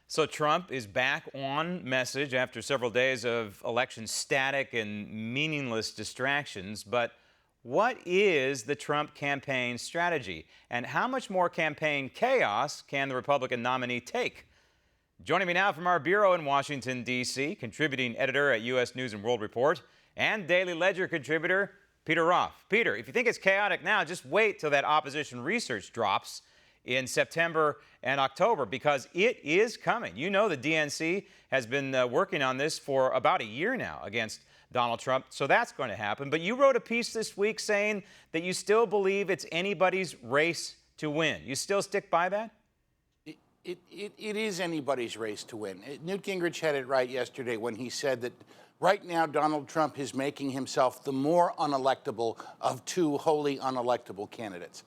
So Trump is back on message after several days of election static and meaningless distractions. But what is the Trump campaign strategy? And how much more campaign chaos can the Republican nominee take? Joining me now from our bureau in Washington, D.C., contributing editor at U.S. News and World Report and Daily Ledger contributor, Peter Roff. Peter, if you think it's chaotic now, just wait till that opposition research drops in September and October, because it is coming. You know the DNC has been working on this for about a year now against Donald Trump, so that's going to happen. But you wrote a piece this week saying that you still believe it's anybody's race to win. You still stick by that? It is anybody's race to win. Newt Gingrich had it right yesterday when he said that right now Donald Trump is making himself the more unelectable of two wholly unelectable candidates.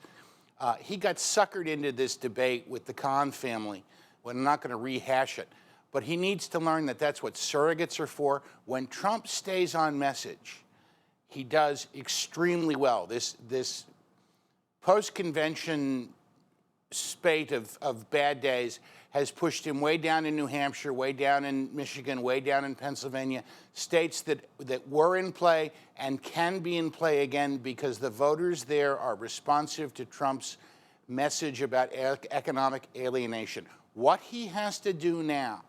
He got suckered into this debate with the Khan family. Well, I'm not going to rehash it, but he needs to learn that that's what surrogates are for. When Trump stays on message, he does extremely well. This post-convention spate of bad days has pushed him way down in New Hampshire, way down in Michigan, way down in Pennsylvania, states that were in play and can be in play again because the voters there are responsive to Trump's message about economic alienation. What he has to do now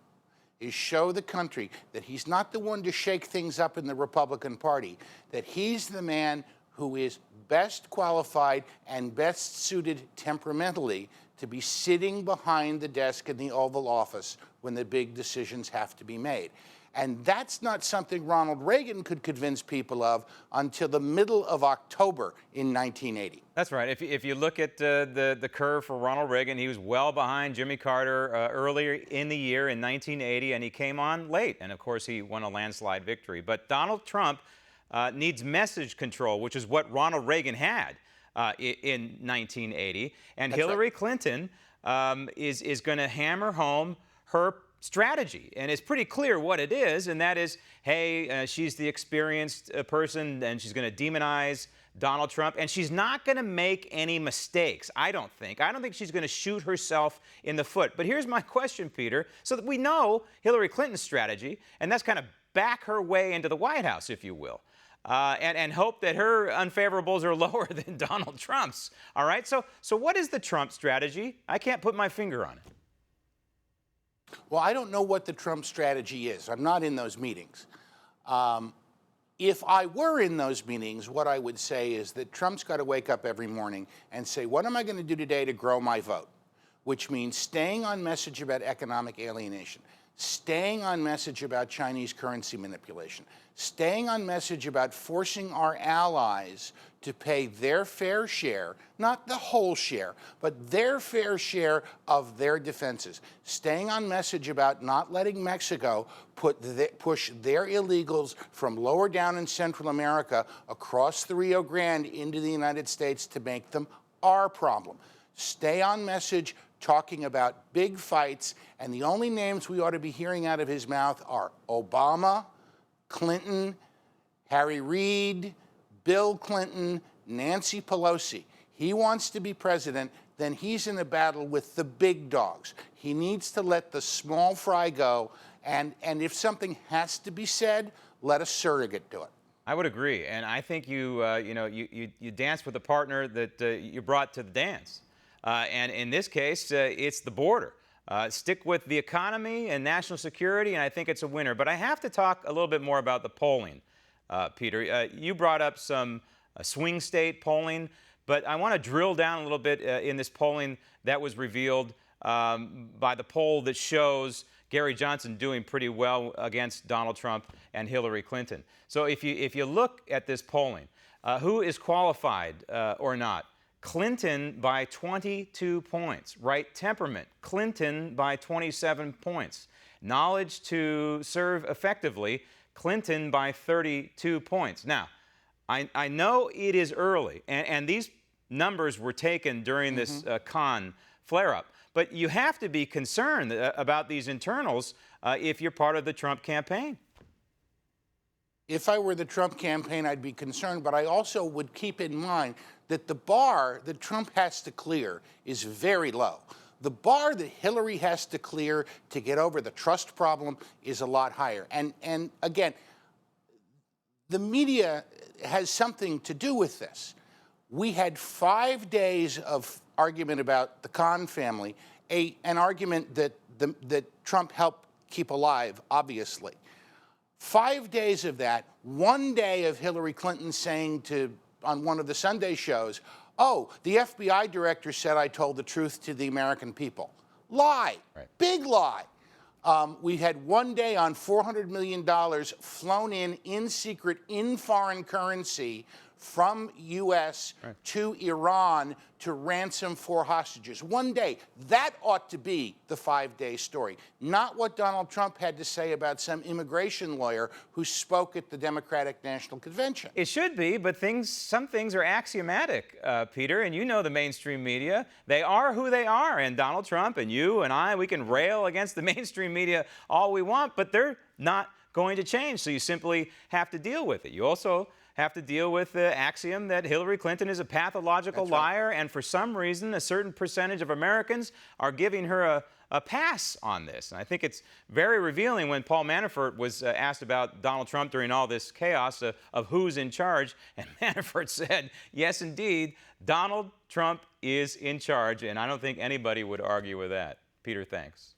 is show the country that he's not the one to shake things up in the Republican Party, that he's the man who is best qualified and best suited temperamentally to be sitting behind the desk in the Oval Office when the big decisions have to be made. And that's not something Ronald Reagan could convince people of until the middle of October in 1980. That's right. If you look at the curve for Ronald Reagan, he was well behind Jimmy Carter earlier in the year in 1980, and he came on late. And, of course, he won a landslide victory. But Donald Trump needs message control, which is what Ronald Reagan had in 1980. And That's Hillary right. Clinton is going to hammer home her strategy. And it's pretty clear what it is, and that is, hey, she's the experienced person, and she's going to demonize Donald Trump, and she's not going to make any mistakes, I don't think. I don't think she's going to shoot herself in the foot. But here's my question, Peter. So that we know Hillary Clinton's strategy, and that's kind of back her way into the White House, if you will. And hope that her unfavorables are lower than Donald Trump's. All right? So what is the Trump strategy? I can't put my finger on it. Well, I don't know what the Trump strategy is. I'm not in those meetings. If I were in those meetings, what I would say is that Trump's got to wake up every morning and say, what am I going to do today to grow my vote? Which means staying on message about economic alienation, staying on message about Chinese currency manipulation, staying on message about forcing our allies to pay their fair share, not the whole share, but their fair share of their defenses, staying on message about not letting Mexico push their illegals from lower down in Central America across the Rio Grande into the United States to make them our problem. Stay on message talking about big fights, and the only names we ought to be hearing out of his mouth are Obama, Clinton, Harry Reid, Bill Clinton, Nancy Pelosi. He wants to be president, then he's in a battle with the big dogs. He needs to let the small fry go, and if something has to be said, let a surrogate do it. I would agree, and I think you danced with a partner that you brought to the dance. And in this case, it's the border. Stick with the economy and national security, and I think it's a winner. But I have to talk a little bit more about the polling, Peter. You brought up some swing state polling, but I want to drill down a little bit in this polling that was revealed by the poll that shows Gary Johnson doing pretty well against Donald Trump and Hillary Clinton. So if you look at this polling, who is qualified or not? Clinton by 22 points. Right temperament, Clinton by 27 points. Knowledge to serve effectively, Clinton by 32 points. Now, I know it is early, and these numbers were taken during this Khan flare-up, but you have to be concerned about these internals if you're part of the Trump campaign. If I were the Trump campaign, I'd be concerned, but I also would keep in mind that the bar that Trump has to clear is very low. The bar that Hillary has to clear to get over the trust problem is a lot higher. And again, the media has something to do with this. We had 5 days of argument about the Khan family, an argument that Trump helped keep alive, obviously. 5 days of that, 1 day of Hillary Clinton saying on one of the Sunday shows, oh, the FBI director said I told the truth to the American people. Lie. Right. Big lie. We had 1 day on $400 million flown in secret in foreign currency from U.S. to Iran to ransom 4 hostages. 1 day. That ought to be the 5-day story, not what Donald Trump had to say about some immigration lawyer who spoke at the Democratic National Convention. It should be, but some things are axiomatic, Peter, and you know the mainstream media. They are who they are, and Donald Trump and you and I, we can rail against the mainstream media all we want, but they're not going to change, so you simply have to deal with it. You also have to deal with the axiom that Hillary Clinton is a pathological liar, and for some reason, a certain percentage of Americans are giving her a pass on this. And I think it's very revealing when Paul Manafort was asked about Donald Trump during all this chaos of who's in charge, and Manafort said, yes, indeed, Donald Trump is in charge, and I don't think anybody would argue with that. Peter, thanks.